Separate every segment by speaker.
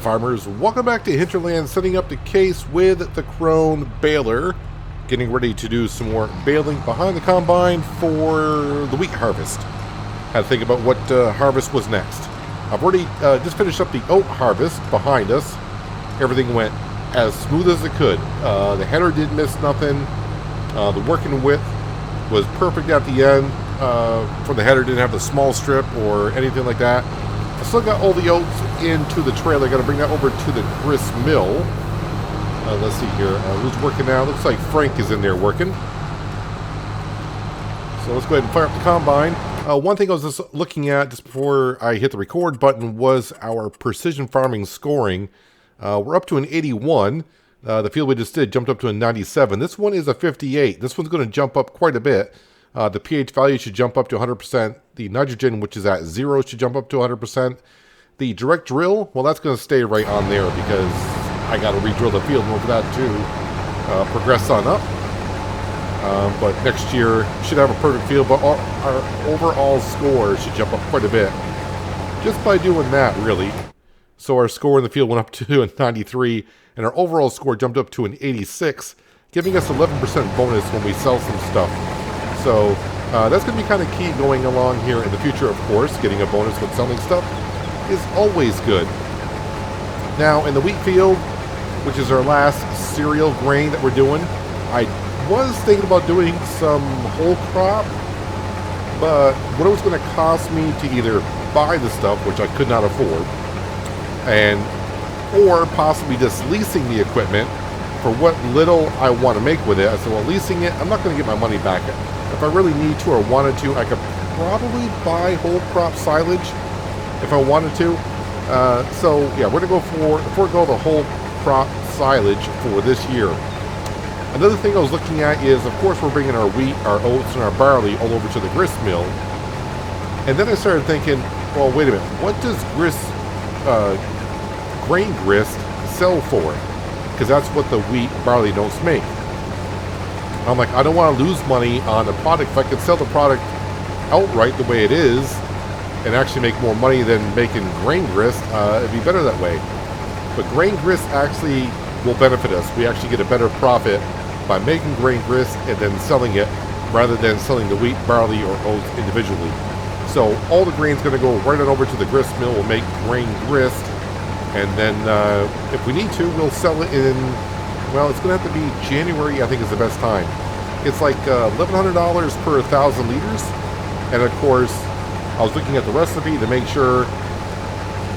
Speaker 1: farmers, welcome back to Hinterland, setting up the case with the Crone baler, getting ready to do some more baling behind the combine for the wheat harvest. Had to think about what harvest was next. I've already just finished up the oat harvest behind us. Everything went as smooth as it could. The header didn't miss nothing. The working width was perfect at the end. For the header, didn't have the small strip or anything like that. I still got all the oats into the trailer. Got to bring that over to the grist mill. Let's see here. Who's working now? Looks like Frank is in there working. So let's go ahead and fire up the combine. One thing I was just looking at just before I hit the record button was our precision farming scoring. We're up to an 81. The field we just did jumped up to a 97. This one is a 58. This one's going to jump up quite a bit. The pH value should jump up to 100%. The nitrogen, which is at 0, should jump up to 100%. The direct drill, well, that's going to stay right on there because I got to re-drill the field in order for that to progress on up. But next year, should have a perfect field, but our overall score should jump up quite a bit just by doing that, really. So our score in the field went up to a 93, and our overall score jumped up to an 86, giving us 11% bonus when we sell some stuff. So that's going to be kind of key going along here in the future, of course. Getting a bonus with selling stuff is always good. Now, in the wheat field, which is our last cereal grain that we're doing, I was thinking about doing some whole crop, but what it was going to cost me to either buy the stuff, which I could not afford, or possibly just leasing the equipment for what little I want to make with it. I said, well, leasing it, I'm not going to get my money back. If I really need to or wanted to, I could probably buy whole crop silage if I wanted to. So yeah, we're going to forego the whole crop silage for this year. Another thing I was looking at is, of course, we're bringing our wheat, our oats, and our barley all over to the grist mill. And then I started thinking, well, wait a minute, what does grain grist sell for? Because that's what the wheat, barley, and oats make. I'm like, I don't want to lose money on the product. If I could sell the product outright the way it is and actually make more money than making grain grist, it'd be better that way. But grain grist actually will benefit us. We actually get a better profit by making grain grist and then selling it rather than selling the wheat, barley, or oats individually. So all the grain's going to go right on over to the grist mill. We'll make grain grist, and then if we need to, we'll sell it in, well, it's going to have to be January, I think, is the best time. It's like $1,100 per 1,000 liters. And of course, I was looking at the recipe to make sure,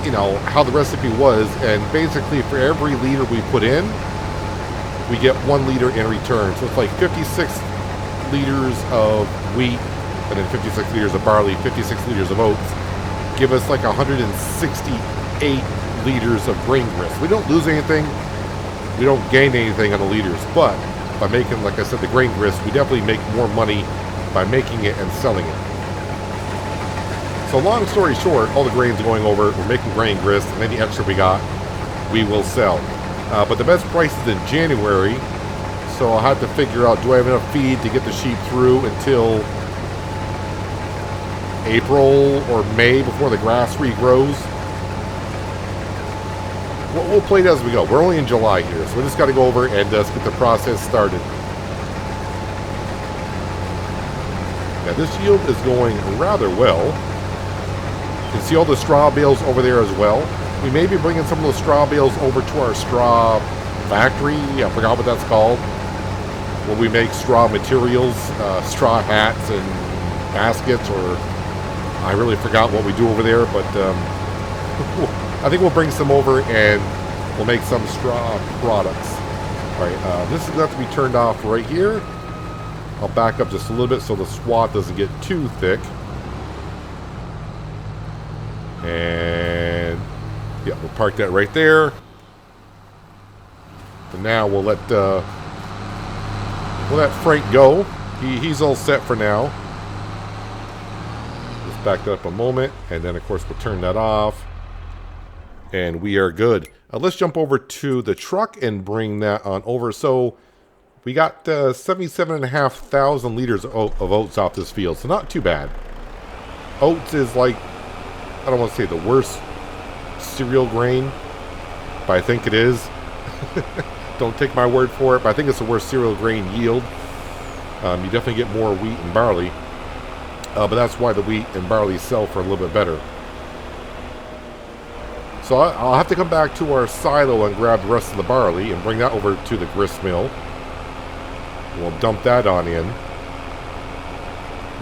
Speaker 1: you know, how the recipe was. And basically, for every liter we put in, we get 1 liter in return. So it's like 56 liters of wheat, and then 56 liters of barley, 56 liters of oats. Give us like 168 liters of grain grist. We don't lose anything. We don't gain anything on the liters, but by making, like I said, the grain grist, we definitely make more money by making it and selling it. So long story short, all the grain's going over, we're making grain grist, and any extra we got, we will sell. But the best price is in January, so I'll have to figure out, do I have enough feed to get the sheep through until April or May before the grass regrows? We'll play it as we go. We're only in July here, so we just got to go over and just get the process started. Now this yield is going rather well. You can see all the straw bales over there as well. We may be bringing some of those straw bales over to our straw factory. I forgot what that's called. Where we make straw materials, straw hats and baskets, or I really forgot what we do over there, but I think we'll bring some over and we'll make some straw products. All right, this is going to have to be turned off right here. I'll back up just a little bit so the swath doesn't get too thick. And yeah, we'll park that right there. And now we'll let Frank go. He's all set for now. Just back that up a moment, and then of course we'll turn that off. And we are good. Let's jump over to the truck and bring that on over. So we got 77,500 liters of oats off this field. So not too bad. Oats is like, I don't want to say the worst cereal grain, but I think it is. Don't take my word for it, but I think it's the worst cereal grain yield. You definitely get more wheat and barley, but that's why the wheat and barley sell for a little bit better. So I'll have to come back to our silo and grab the rest of the barley and bring that over to the grist mill. We'll dump that on in.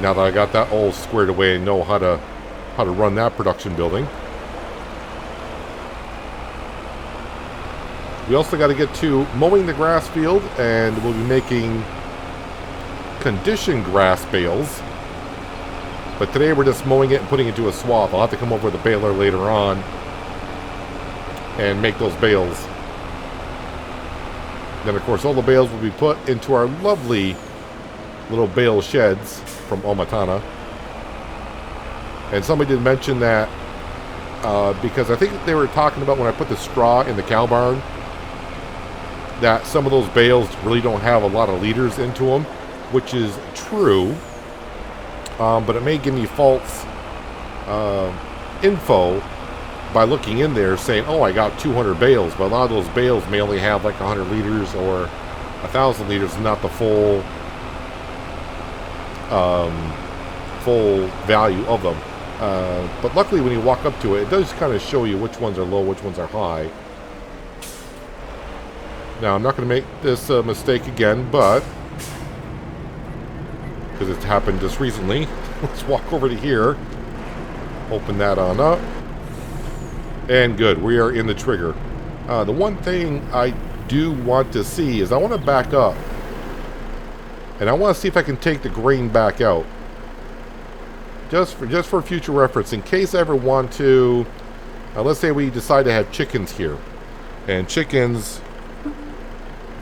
Speaker 1: Now that I got that all squared away and know how to run that production building. We also got to get to mowing the grass field, and we'll be making conditioned grass bales. But today we're just mowing it and putting it into a swath. I'll have to come over with a baler later on and make those bales. Then, of course, all the bales will be put into our lovely little bale sheds from Omatana. And somebody did mention that because I think they were talking about when I put the straw in the cow barn, that some of those bales really don't have a lot of liters into them, which is true. But it may give me false info by looking in there saying, oh, I got 200 bales, but a lot of those bales may only have like 100 liters or 1,000 liters, not the full value of them. But luckily when you walk up to it, it does kind of show you which ones are low, which ones are high. Now, I'm not going to make this mistake again, but because it's happened just recently, let's walk over to here, open that on up, and good, we are in the trigger. The one thing I do want to see is I want to back up, and I want to see if I can take the grain back out, just for future reference, in case I ever want to. Let's say we decide to have chickens here, and chickens,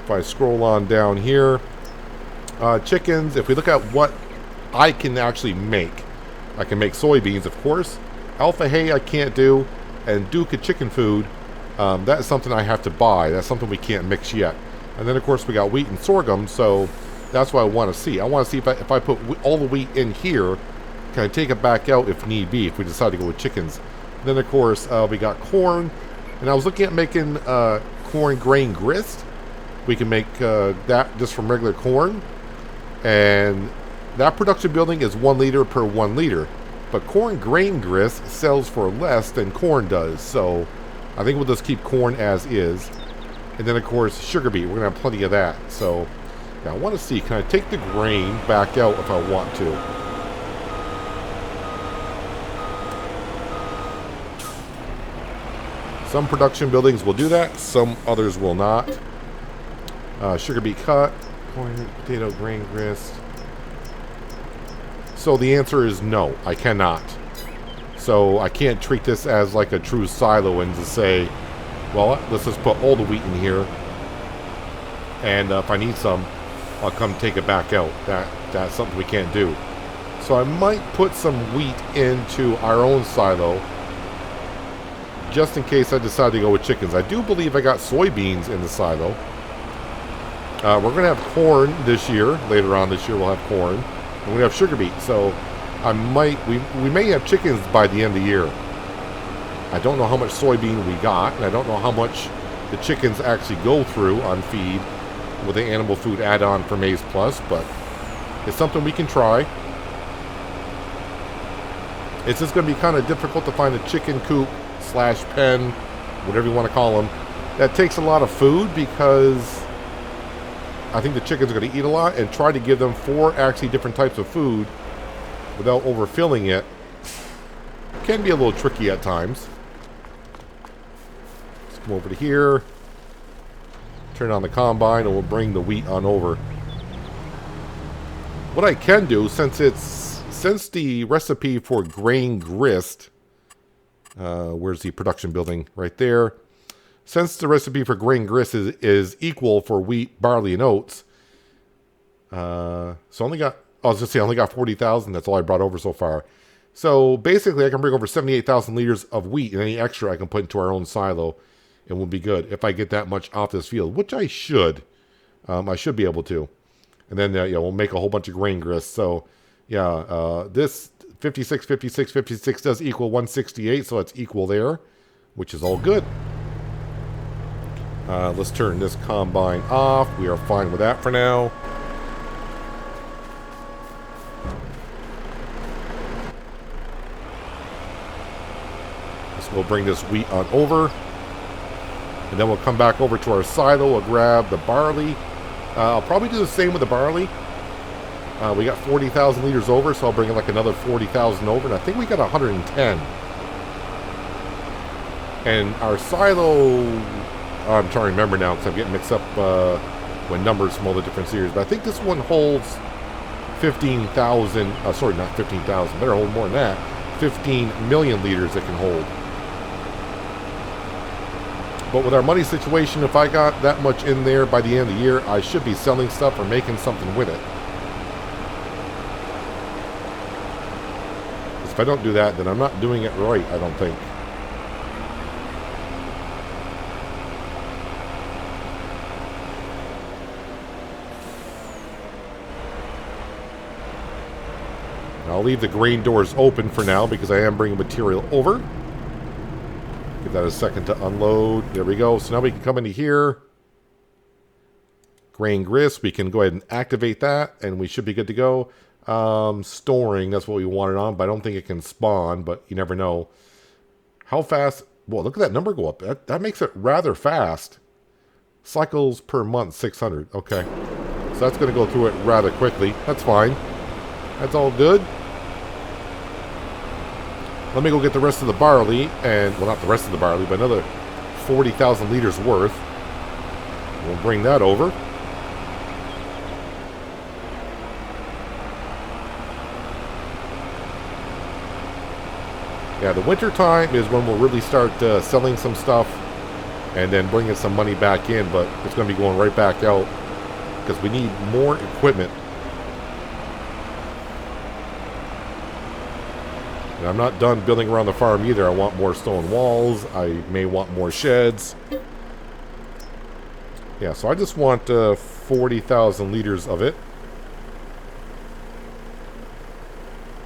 Speaker 1: if I scroll on down here, chickens, if we look at what I can actually make, I can make soybeans, of course. Alpha hay I can't do, and Duca chicken food, that's something I have to buy. That's something we can't mix yet. And then, of course, we got wheat and sorghum, so that's what I want to see. I want to see if I put all the wheat in here, can I take it back out if need be, if we decide to go with chickens. Then, of course, we got corn, and I was looking at making corn grain grist. We can make that just from regular corn, and that production building is 1 liter per 1 liter. But corn grain grist sells for less than corn does, so I think we'll just keep corn as is. And then, of course, sugar beet. We're going to have plenty of that. So, yeah, I want to see, can I take the grain back out if I want to? Some production buildings will do that, some others will not. Sugar beet cut, corn, potato, grain grist. So the answer is no, I cannot. So I can't treat this as like a true silo and just say, well, let's just put all the wheat in here, and if I need some, I'll come take it back out. That's something we can't do. So I might put some wheat into our own silo, just in case I decide to go with chickens. I do believe I got soybeans in the silo. We're going to have corn this year. Later on this year we'll have corn. And we're going to have sugar beet. So we may have chickens by the end of the year. I don't know how much soybean we got, and I don't know how much the chickens actually go through on feed with the animal food add-on for Maize Plus, but it's something we can try. It's just going to be kind of difficult to find a chicken coop / pen, whatever you want to call them, that takes a lot of food, because I think the chickens are going to eat a lot, and try to give them 4 actually different types of food without overfilling it can be a little tricky at times. Let's come over to here, turn on the combine, and we'll bring the wheat on over. What I can do, since the recipe for grain grist, where's the production building? Right there. Since the recipe for grain grist is equal for wheat, barley, and oats, so I only got 40,000. That's all I brought over so far. So basically, I can bring over 78,000 liters of wheat, and any extra I can put into our own silo, and we'll be good if I get that much off this field, which I should. I should be able to. And then we'll make a whole bunch of grain grist. So yeah, this 56, 56, 56 does equal 168, so it's equal there, which is all good. Let's turn this combine off. We are fine with that for now. So we'll bring this wheat on over. And then we'll come back over to our silo. We'll grab the barley. I'll probably do the same with the barley. We got 40,000 liters over, so I'll bring in like another 40,000 over. And I think we got 110. And our silo, I'm trying to remember now because I'm getting mixed up with numbers from all the different series. But I think this one holds 15,000, sorry, not 15,000. Better hold more than that. 15 million liters it can hold. But with our money situation, if I got that much in there by the end of the year, I should be selling stuff or making something with it. Because if I don't do that, then I'm not doing it right, I don't think. I'll leave the grain doors open for now because I am bringing material over. Give that a second to unload. There we go. So now we can come into here. Grain grist. We can go ahead and activate that, and we should be good to go. Storing. That's what we wanted on, but I don't think it can spawn, but you never know. How fast? Well, look at that number go up. That makes it rather fast. Cycles per month, 600. Okay. So that's going to go through it rather quickly. That's fine. That's all good. Let me go get the rest of the barley, and, well, not the rest of the barley, but another 40,000 liters worth. We'll bring that over. Yeah, the winter time is when we'll really start selling some stuff and then bringing some money back in, but it's going to be going right back out because we need more equipment. And I'm not done building around the farm either. I want more stone walls. I may want more sheds. Yeah, so I just want 40,000 liters of it.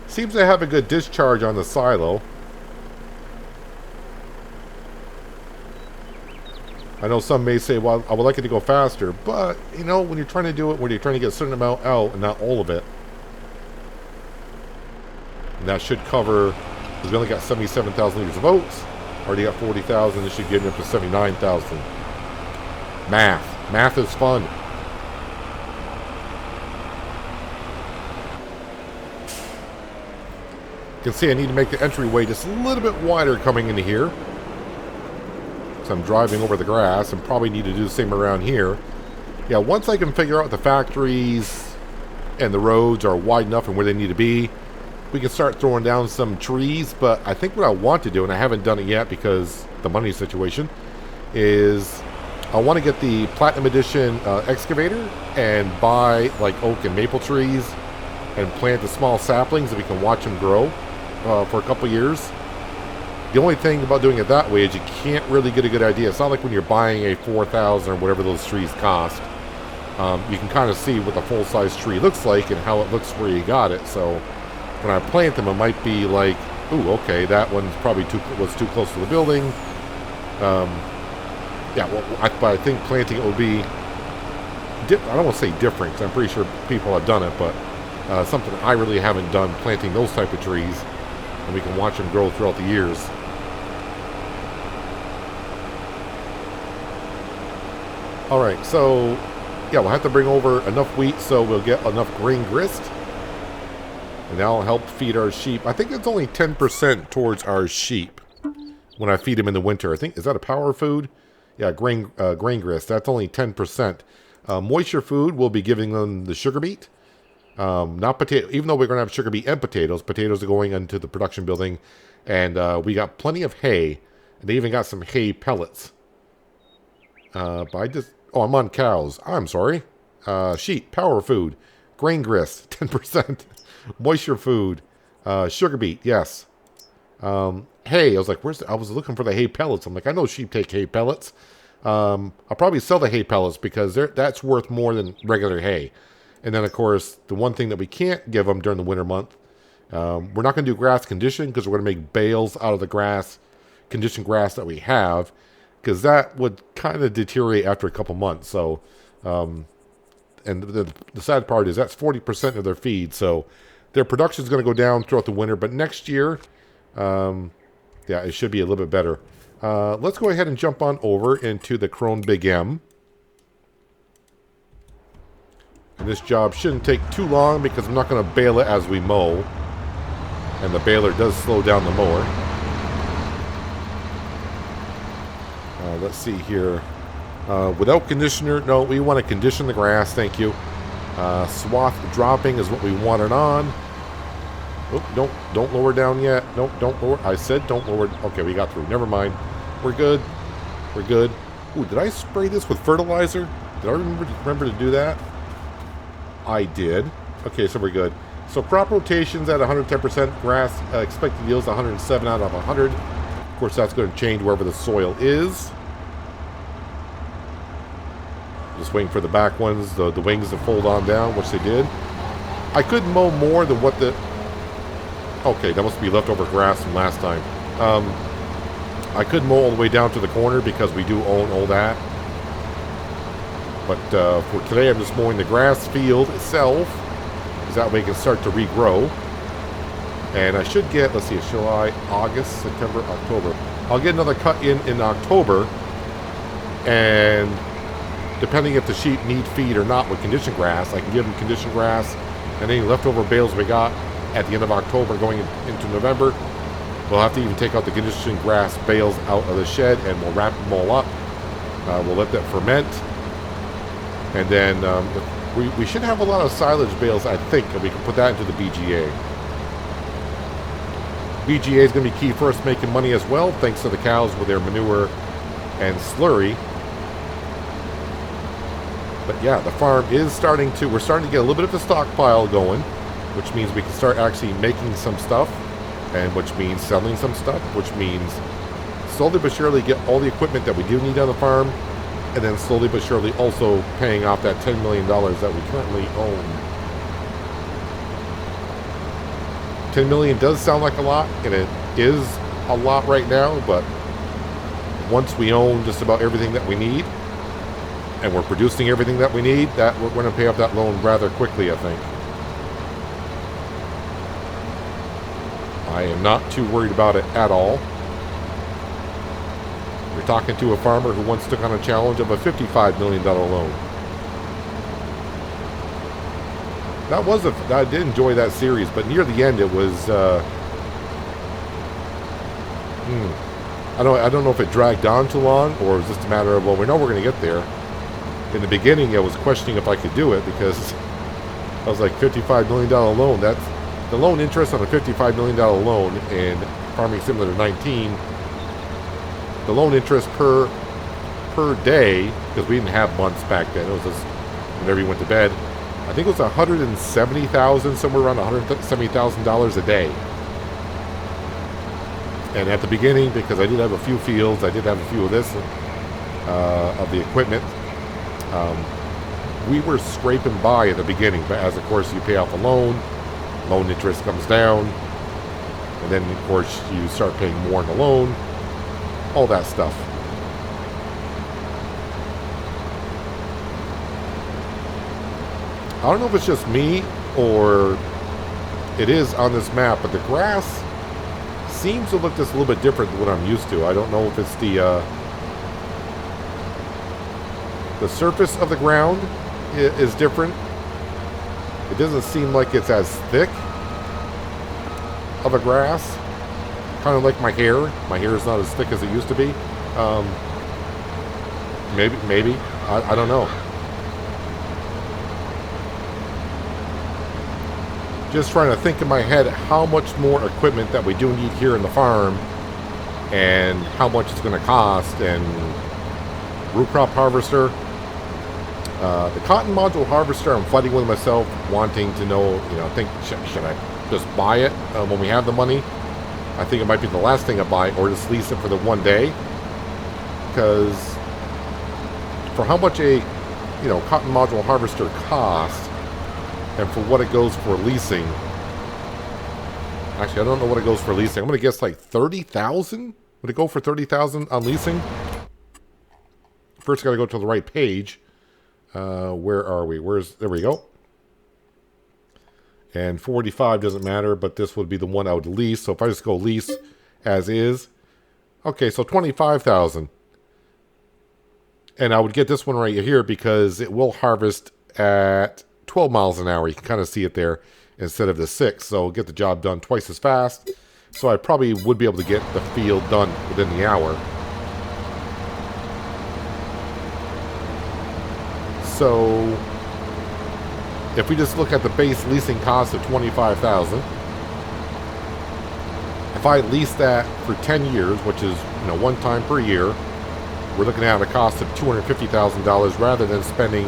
Speaker 1: Seems to have a good discharge on the silo. I know some may say, well, I would like it to go faster. But, you know, when you're trying to do it, when you're trying to get a certain amount out and not all of it. And that should cover, because we only got 77,000 liters of oats. Already got 40,000. This should get me up to 79,000. Math. Math is fun. You can see I need to make the entryway just a little bit wider coming into here. So I'm driving over the grass and probably need to do the same around here. Yeah, once I can figure out the factories and the roads are wide enough and where they need to be, we can start throwing down some trees. But I think what I want to do, and I haven't done it yet because the money situation, is I want to get the Platinum Edition excavator and buy like oak and maple trees and plant the small saplings so we can watch them grow for a couple years. The only thing about doing it that way is you can't really get a good idea. It's not like when you're buying a 4,000 or whatever those trees cost. You can kind of see what the full-size tree looks like and how it looks where you got it. So when I plant them, it might be like, ooh, okay, that one's probably was too close to the building. Yeah, well, but I think planting it will be, I don't want to say different, because I'm pretty sure people have done it, but something I really haven't done, planting those type of trees, and we can watch them grow throughout the years. All right, so yeah, we'll have to bring over enough wheat so we'll get enough grain grist. And that'll help feed our sheep. I think it's only 10% towards our sheep when I feed them in the winter. I think, is that a power food? Yeah, grain grist. That's only 10%. Moisture food, we'll be giving them the sugar beet. Not potato. Even though we're going to have sugar beet and potatoes. Potatoes are going into the production building. And we got plenty of hay. And they even got some hay pellets. But I just... Oh, I'm on cows. I'm sorry. Sheep, power food. Grain grist, 10%. Moisture food. Sugar beet, yes. Hay, I was like, I was looking for the hay pellets. I'm like, I know sheep take hay pellets. I'll probably sell the hay pellets because that's worth more than regular hay. And then, of course, the one thing that we can't give them during the winter month, we're not going to do grass condition because we're going to make bales out of the grass, conditioned grass that we have. because that would kind of deteriorate after a couple months. So, and the sad part is that's 40% of their feed. So their production is going to go down throughout the winter. But next year, yeah, it should be a little bit better. Let's go ahead and jump on over into the Krone Big M. And this job shouldn't take too long because I'm not going to bale it as we mow. And the baler does slow down the mower. Let's see here. Without conditioner, no, we want to condition the grass, thank you. Swath dropping is what we want it on. Oh, don't lower down yet. Nope, don't lower. I said don't lower. Okay, we got through. Never mind. We're good. We're good. Ooh, did I spray this with fertilizer? Did I remember to do that? I did. Okay, so we're good. So crop rotations at 110%. Grass expected yields 107 out of 100. Of course, that's going to change wherever the soil is. Just waiting for the back ones, the wings to fold on down, which they did. I could mow more than what the... Okay, that must be leftover grass from last time. I could mow all the way down to the corner because we do own all that. But for today, I'm just mowing the grass field itself, because that way it can start to regrow. And I should get, let's see, July, August, September, October. I'll get another cut in October, and depending if the sheep need feed or not with conditioned grass, I can give them conditioned grass, and any leftover bales we got at the end of October going into November, we'll have to even take out the conditioned grass bales out of the shed, and we'll wrap them all up. We'll let that ferment. And then we should have a lot of silage bales, I think, and we can put that into the BGA. BGA is going to be key for us making money as well, thanks to the cows with their manure and slurry. But yeah, the farm is we're starting to get a little bit of a stockpile going, which means we can start actually making some stuff, and which means selling some stuff, which means slowly but surely get all the equipment that we do need on the farm, and then slowly but surely also paying off that $10 million that we currently own. $10 million does sound like a lot, and it is a lot right now, but once we own just about everything that we need, and we're producing everything that we need, that we're going to pay off that loan rather quickly, I think. I am not too worried about it at all. We're talking to a farmer who once took on a challenge of a $55 million loan. I did enjoy that series, but near the end it was, I don't know if it dragged on too long, or it was just a matter of, well, we know we're going to get there. In the beginning, I was questioning if I could do it, because I was like, $55 million loan, that's the loan interest on a $55 million loan in Farming Simulator 19. The loan interest per day, because we didn't have months back then, it was just whenever you went to bed, I think it was $170,000, somewhere around $170,000 a day. And at the beginning, because I did have a few fields, I did have a few of this, of the equipment, we were scraping by at the beginning, but as of course you pay off a loan interest comes down, and then of course you start paying more on the loan, all that stuff. I don't know if it's just me or it is on this map, but the grass seems to look just a little bit different than what I'm used to. I don't know if it's the surface of the ground is different. It doesn't seem like it's as thick of a grass. Kind of like my hair. My hair is not as thick as it used to be. Maybe. I don't know. Just trying to think in my head how much more equipment that we do need here in the farm, and how much it's going to cost, and root crop harvester. The cotton module harvester, I'm fighting with myself, wanting to know, should I just buy it when we have the money? I think it might be the last thing I buy, or just lease it for the one day. Because for how much a, cotton module harvester costs, and for what it goes for leasing, actually, I don't know what it goes for leasing. I'm going to guess like 30,000? Would it go for 30,000 on leasing? first got to go to the right page. Where are we? There we go. And 45 doesn't matter, but this would be the one I would lease. So if I just go lease as is, okay, so 25,000. And I would get this one right here because it will harvest at 12 miles an hour. You can kind of see it there instead of the 6. So get the job done twice as fast. So I probably would be able to get the field done within the hour. So if we just look at the base leasing cost of $25,000, if I lease that for 10 years, which is one time per year, we're looking at a cost of $250,000 rather than spending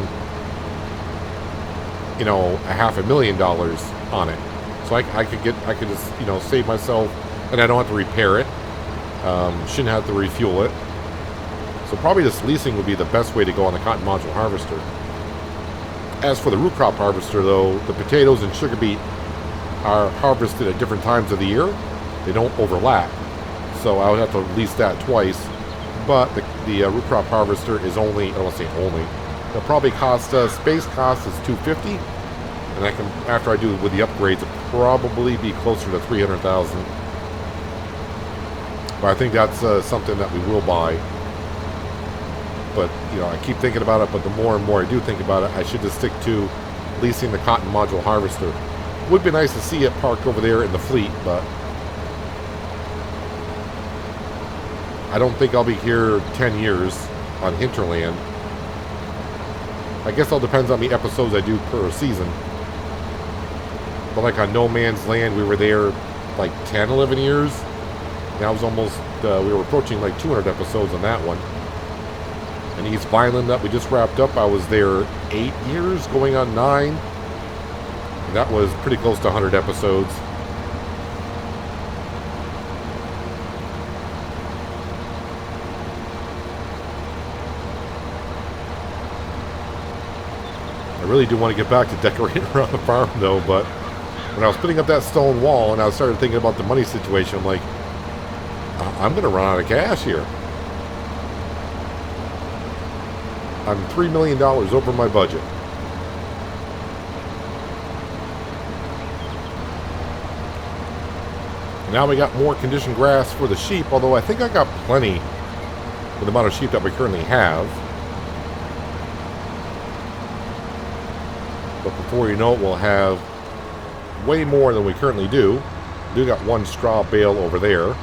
Speaker 1: $500,000 on it. So I could just save myself, and I don't have to repair it. Shouldn't have to refuel it. So probably this leasing would be the best way to go on the cotton module harvester. As for the root crop harvester, though, the potatoes and sugar beet are harvested at different times of the year. They don't overlap. So I would have to lease that twice. But the root crop harvester is only, I don't want to say only, it'll probably cost us, base cost is $250. And I can, after I do with the upgrades, it'll probably be closer to $300,000. But I think that's something that we will buy. But, I keep thinking about it, but the more and more I do think about it, I should just stick to leasing the cotton module harvester. Would be nice to see it parked over there in the fleet, but I don't think I'll be here 10 years on Hinterland. I guess it all depends on the episodes I do per season. But like on No Man's Land, we were there like 10, 11 years. Now it was almost, we were approaching like 200 episodes on that one. And East Vineland that we just wrapped up, I was there 8 years, going on 9. And that was pretty close to 100 episodes. I really do want to get back to decorating around the farm though, but when I was putting up that stone wall and I started thinking about the money situation, I'm like, I'm going to run out of cash here. I'm $3 million over my budget. Now we got more conditioned grass for the sheep, although I think I got plenty with the amount of sheep that we currently have. But before you know it, we'll have way more than we currently do. We do got one straw bale over there.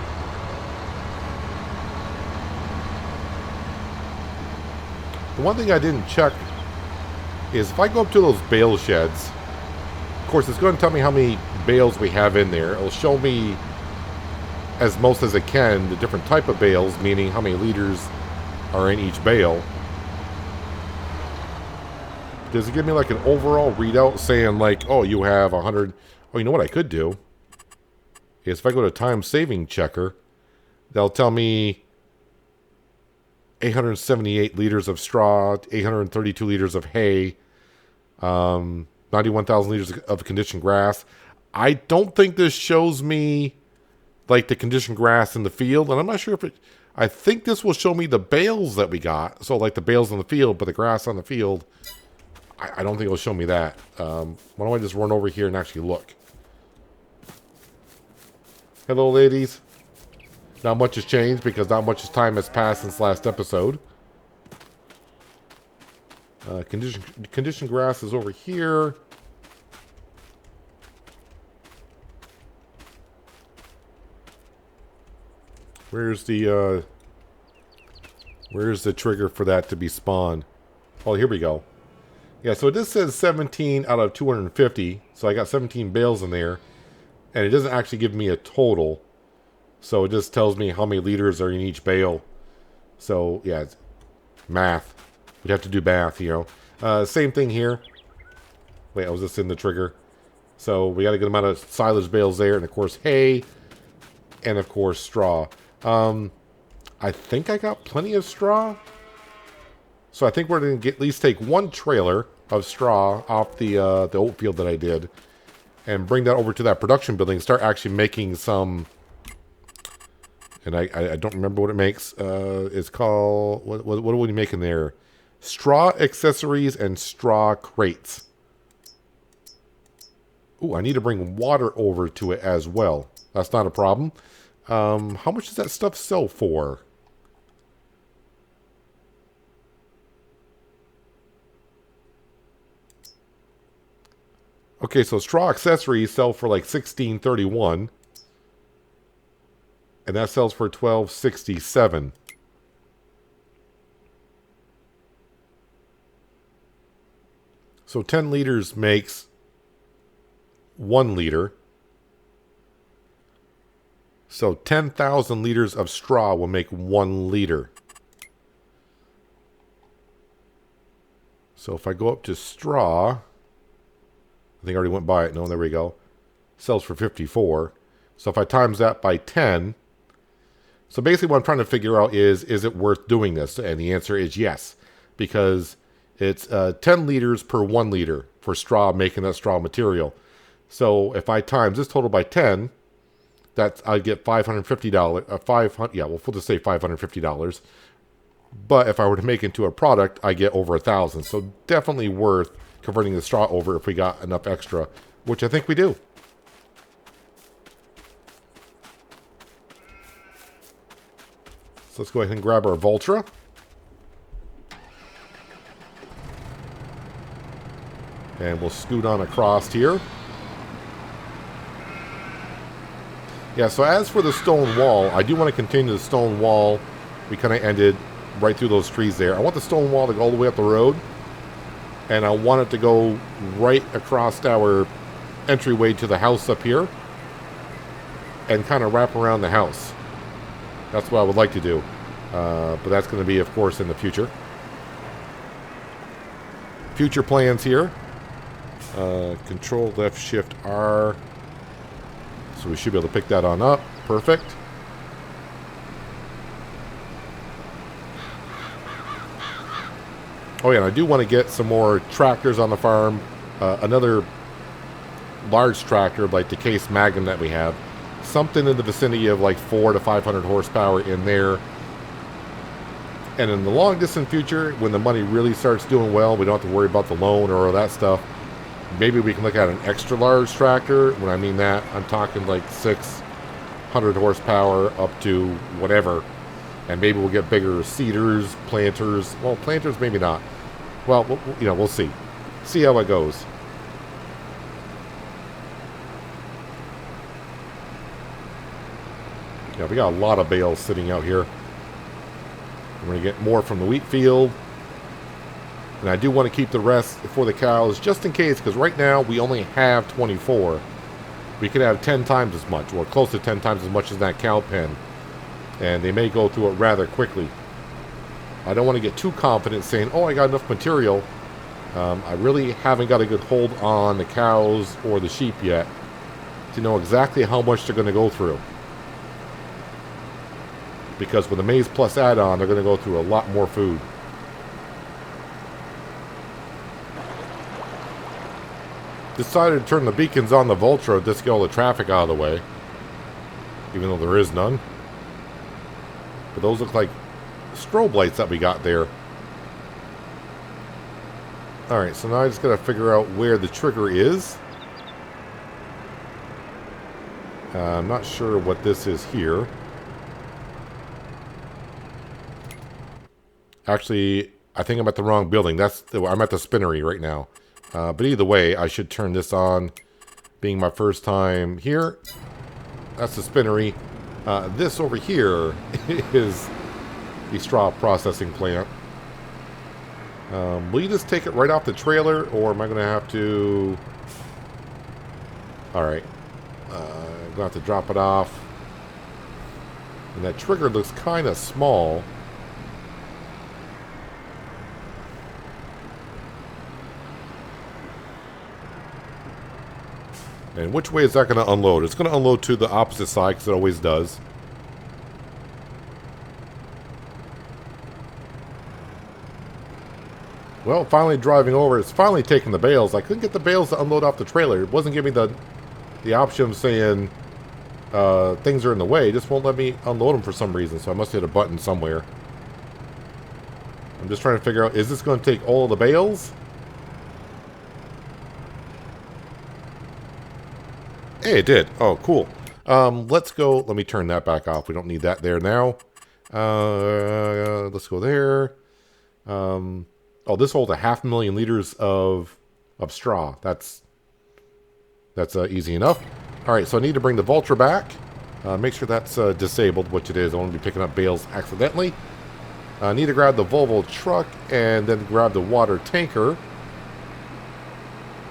Speaker 1: The one thing I didn't check is if I go up to those bale sheds, of course it's going to tell me how many bales we have in there. It'll show me as most as it can the different type of bales, meaning how many liters are in each bale. Does it give me like an overall readout saying like, oh, you have 100? Oh, you know what I could do is if I go to time saving checker, they'll tell me 878 liters of straw, 832 liters of hay, 91,000 liters of conditioned grass. I don't think this shows me like the conditioned grass in the field, and I'm not sure if it, I think this will show me the bales that we got. So like the bales in the field, but the grass on the field, I don't think it'll show me that. Why don't I just run over here and actually look? Hello, ladies. Not much has changed because not much time has passed since last episode. Conditioned grass is over here. Where's the trigger for that to be spawned? Oh, here we go. Yeah, so this says 17 out of 250. So I got 17 bales in there. And it doesn't actually give me a total. So it just tells me how many liters are in each bale. So, yeah, it's math. We'd have to do math, Same thing here. Wait, I was just in the trigger. So we got a good amount of silage bales there. And, of course, hay. And, of course, straw. I think I got plenty of straw. So I think we're going to at least take one trailer of straw off the oat field that I did. And bring that over to that production building. Start actually making some And I don't remember what it makes. It's called, what are we making there? Straw accessories and straw crates. Ooh, I need to bring water over to it as well. That's not a problem. How much does that stuff sell for? Okay, so straw accessories sell for like $16.31. And that sells for $12.67. So 10 liters makes 1 liter. So 10,000 liters of straw will make 1 liter. So if I go up to straw, I think I already went by it. No, there we go. Sells for 54. So if I times that by 10, so basically what I'm trying to figure out is it worth doing this? And the answer is yes, because it's 10 liters per 1 liter for straw, making that straw material. So if I times this total by 10, that's I get $550. Yeah, we'll just say $550. But if I were to make it into a product, I get over 1,000. So definitely worth converting the straw over if we got enough extra, which I think we do. So let's go ahead and grab our Voltra. And we'll scoot on across here. Yeah, so as for the stone wall, I do want to continue the stone wall. We kind of ended right through those trees there. I want the stone wall to go all the way up the road. And I want it to go right across our entryway to the house up here. And kind of wrap around the house. That's what I would like to do. But that's going to be, of course, in the future. Future plans here. Control left shift R. So we should be able to pick that on up. Perfect. Oh yeah, and I do want to get some more tractors on the farm. Another large tractor like the Case Magnum that we have. Something in the vicinity of like 400 to 500 horsepower in there. And in the long distance future, when the money really starts doing well, we don't have to worry about the loan or all that stuff. Maybe we can look at an extra large tractor. When I mean that, I'm talking like 600 horsepower up to whatever. And maybe we'll get bigger seeders, planters. Well, planters maybe not. Well, you know, we'll see. See how it goes. Yeah, we got a lot of bales sitting out here. We're going to get more from the wheat field. And I do want to keep the rest for the cows just in case, because right now we only have 24. We could have 10 times as much, or close to 10 times as much as that cow pen. And they may go through it rather quickly. I don't want to get too confident saying, oh, I got enough material. I really haven't got a good hold on the cows or the sheep yet to know exactly how much they're going to go through. Because with the Maize Plus add-on, they're going to go through a lot more food. Decided to turn the beacons on the Voltra just to get all the traffic out of the way. Even though there is none. But those look like strobe lights that we got there. Alright, so now I just got to figure out where the trigger is. I'm not sure what this is here. Actually, I think I'm at the wrong building. I'm at the spinnery right now. But either way, I should turn this on. Being my first time here. That's the spinnery. This over here is the straw processing plant. Will you just take it right off the trailer, or am I going to have to... Alright. I'm going to have to drop it off. And that trigger looks kind of small. And which way is that going to unload? It's going to unload to the opposite side, because it always does. Well, finally driving over, it's finally taking the bales. I couldn't get the bales to unload off the trailer. It wasn't giving me the option of saying things are in the way. It just won't let me unload them for some reason, so I must hit a button somewhere. I'm just trying to figure out, is this going to take all of the bales? Hey, it did. Oh, cool. Let's go. Let me turn that back off. We don't need that there now. Let's go there. Oh, this holds 500,000 liters of straw. That's easy enough. All right, so I need to bring the Vulture back. Make sure that's disabled, which it is. I want to be picking up bales accidentally. I need to grab the Volvo truck and then grab the water tanker.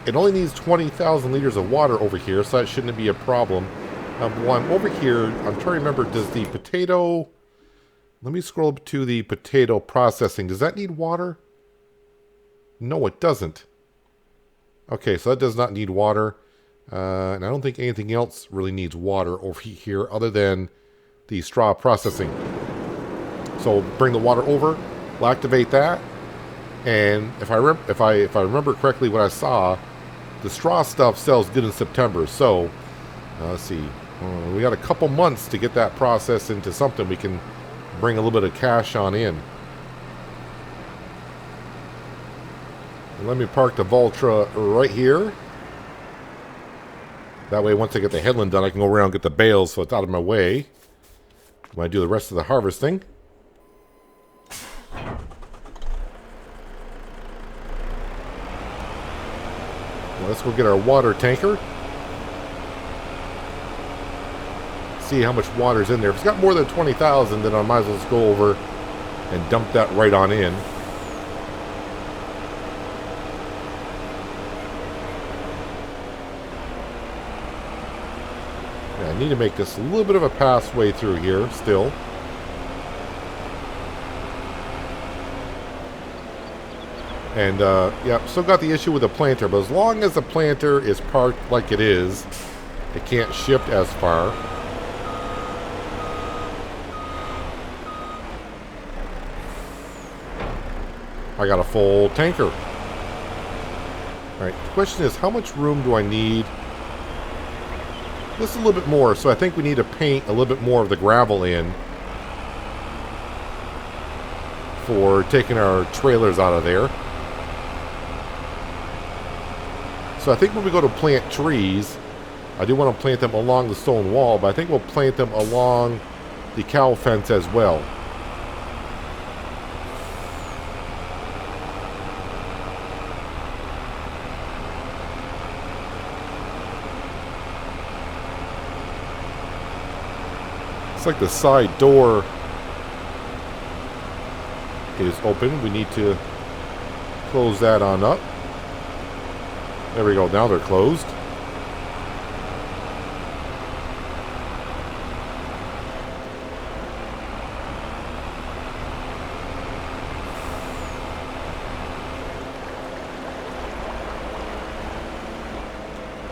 Speaker 1: It only needs 20,000 liters of water over here, so that shouldn't be a problem. While I'm over here, I'm trying to remember, does the potato... Let me scroll up to the potato processing. Does that need water? No, it doesn't. Okay, so that does not need water. And I don't think anything else really needs water over here other than the straw processing. So bring the water over, we'll activate that. And if I remember correctly what I saw, the straw stuff sells good in September. So let's see. We got a couple months to get that process into something we can bring a little bit of cash on in. And let me park the Vultra right here. That way, once I get the headland done, I can go around and get the bales so it's out of my way when I do the rest of the harvesting. Well, let's go get our water tanker. See how much water's in there. If it's got more than 20,000, then I might as well just go over and dump that right on in. Yeah, I need to make this a little bit of a passway through here still. And, yeah, still got the issue with the planter, but as long as the planter is parked like it is, it can't shift as far. I got a full tanker. Alright, the question is, how much room do I need? Just a little bit more, so I think we need to paint a little bit more of the gravel in for taking our trailers out of there. So I think when we go to plant trees, I do want to plant them along the stone wall, but I think we'll plant them along the cow fence as well. Looks like the side door is open. We need to close that on up. There we go. Now they're closed.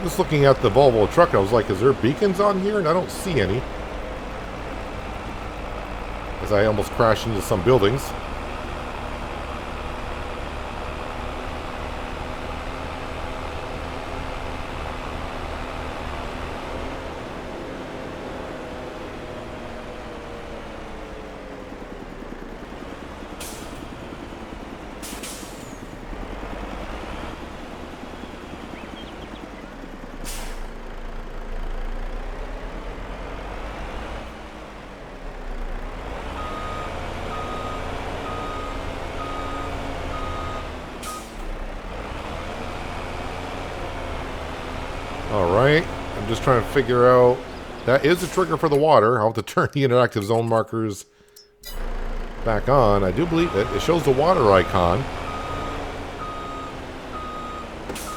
Speaker 1: Just looking at the Volvo truck, I was like, is there beacons on here? And I don't see any. As I almost crashed into some buildings. Alright, I'm just trying to figure out... That is the trigger for the water. I'll have to turn the interactive zone markers back on. I do believe it shows the water icon.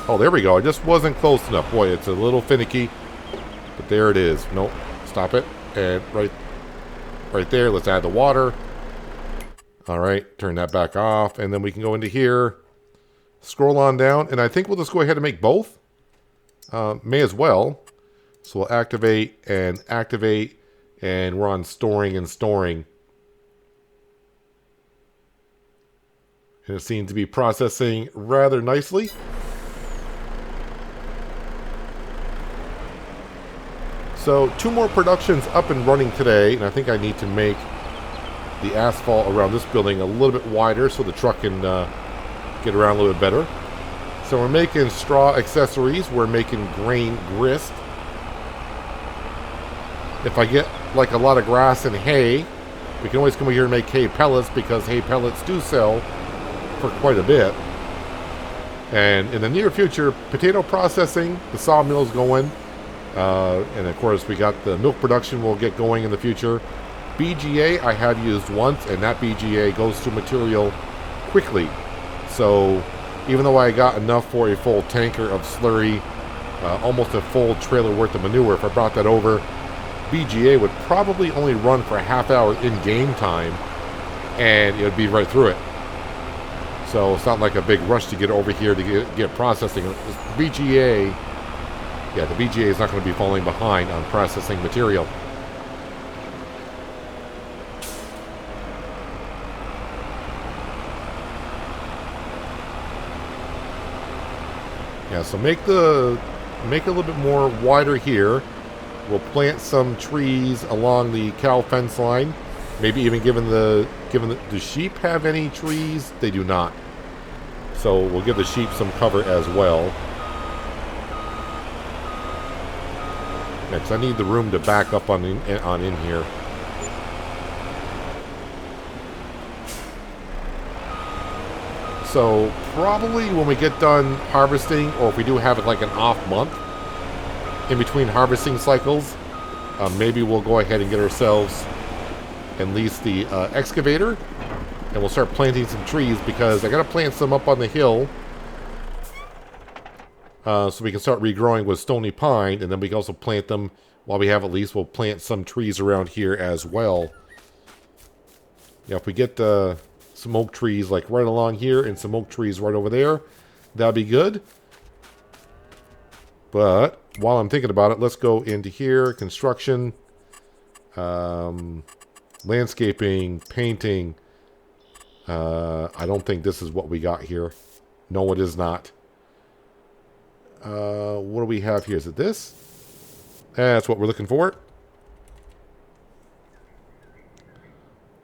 Speaker 1: Oh, there we go. I just wasn't close enough. Boy, it's a little finicky. But there it is. Nope. Stop it. And right there, let's add the water. Alright, turn that back off. And then we can go into here. Scroll on down. And I think we'll just go ahead and make both. May as well. So we'll activate, and we're on storing and storing. And it seems to be processing rather nicely. So 2 more productions up and running today, and I think I need to make the asphalt around this building a little bit wider so the truck can get around a little bit better. So we're making straw accessories. We're making grain grist. If I get like a lot of grass and hay, we can always come over here and make hay pellets, because hay pellets do sell for quite a bit. And in the near future, potato processing, the sawmill's going. And of course, we got the milk production will get going in the future. BGA I have used once, and that BGA goes through material quickly. So even though I got enough for a full tanker of slurry, almost a full trailer worth of manure, if I brought that over, BGA would probably only run for a half hour in game time, and it would be right through it. So it's not like a big rush to get over here to get processing. BGA, yeah, the BGA is not going to be falling behind on processing material. Yeah, so make it a little bit more wider here. We'll plant some trees along the cow fence line. Maybe even do sheep have any trees? They do not. So we'll give the sheep some cover as well. Next, I need the room to back up on in here. So probably when we get done harvesting, or if we do have it like an off month in between harvesting cycles, maybe we'll go ahead and get ourselves and lease the excavator, and we'll start planting some trees, because I got to plant some up on the hill so we can start regrowing with stony pine, and then we can also plant them while we have at least. We'll plant some trees around here as well. Yeah, if we get some oak trees like right along here and some oak trees right over there, that'd be good. But while I'm thinking about it, let's go into here. Construction, landscaping, painting. I don't think this is what we got here. No, it is not. What do we have here? Is it this? That's what we're looking for.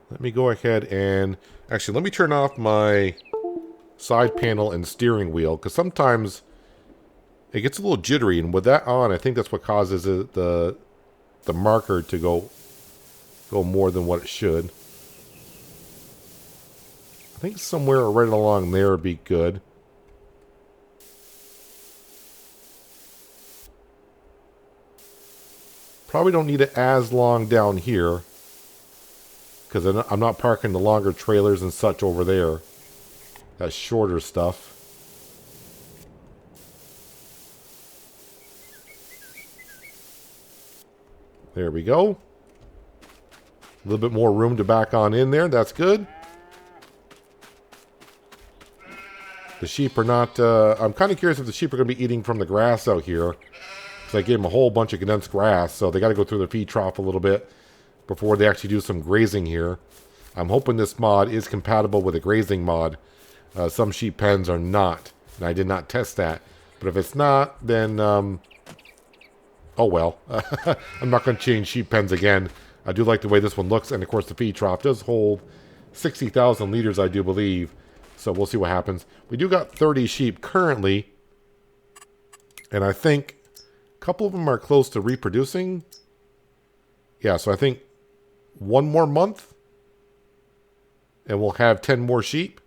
Speaker 1: Let me go ahead and... Actually, let me turn off my side panel and steering wheel, because sometimes it gets a little jittery, and with that on, I think that's what causes the marker to go more than what it should. I think somewhere right along there would be good. Probably don't need it as long down here, because I'm not parking the longer trailers and such over there. That's shorter stuff. There we go. A little bit more room to back on in there. That's good. The sheep are not... I'm kind of curious if the sheep are going to be eating from the grass out here, because I gave them a whole bunch of condensed grass, so they got to go through the feed trough a little bit before they actually do some grazing here. I'm hoping this mod is compatible with a grazing mod. Some sheep pens are not, and I did not test that. But if it's not, then, oh well. I'm not going to change sheep pens again. I do like the way this one looks, and of course the feed trough does hold 60,000 liters, I do believe. So we'll see what happens. We do got 30 sheep currently, and I think a couple of them are close to reproducing. Yeah, so I think one more month, and we'll have 10 more sheep.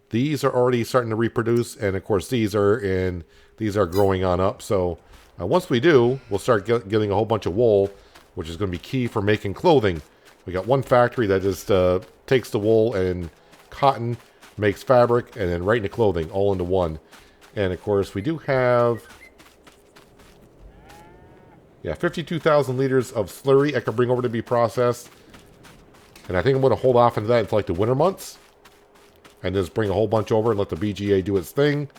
Speaker 1: These are already starting to reproduce, and of course these are growing on up. So once we do, we'll start getting a whole bunch of wool, which is going to be key for making clothing. We got one factory that just takes the wool and cotton, makes fabric, and then right into clothing, all into one. And of course we do have, yeah, 52,000 liters of slurry I can bring over to be processed. And I think I'm going to hold off into that until like the winter months, and just bring a whole bunch over and let the BGA do its thing.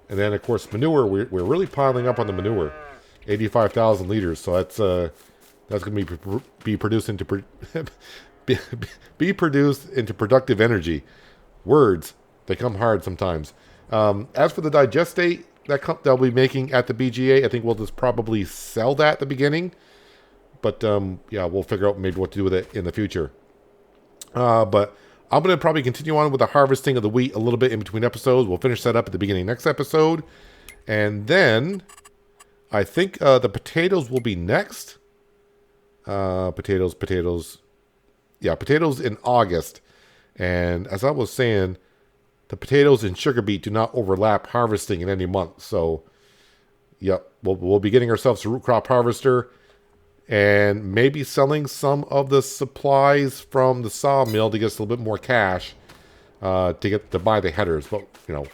Speaker 1: And then, of course, manure. We're really piling up on the manure. 85,000 liters. So that's going to be produced into be produced into productive energy. Words, they come hard sometimes. As for the digestate, they'll be making at the BGA. I think we'll just probably sell that at the beginning. But yeah, we'll figure out maybe what to do with it in the future. But I'm going to probably continue on with the harvesting of the wheat a little bit in between episodes. We'll finish that up at the beginning of next episode. And then I think the potatoes will be next. Potatoes. Yeah, potatoes in August. And as I was saying, the potatoes and sugar beet do not overlap harvesting in any month. So, yep, we'll be getting ourselves a root crop harvester and maybe selling some of the supplies from the sawmill to get us a little bit more cash to buy the headers. But, going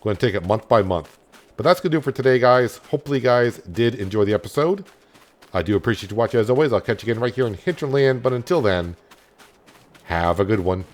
Speaker 1: to take it month by month. But that's going to do it for today, guys. Hopefully, you guys did enjoy the episode. I do appreciate you watching as always. I'll catch you again right here in Hinterland. But until then, have a good one.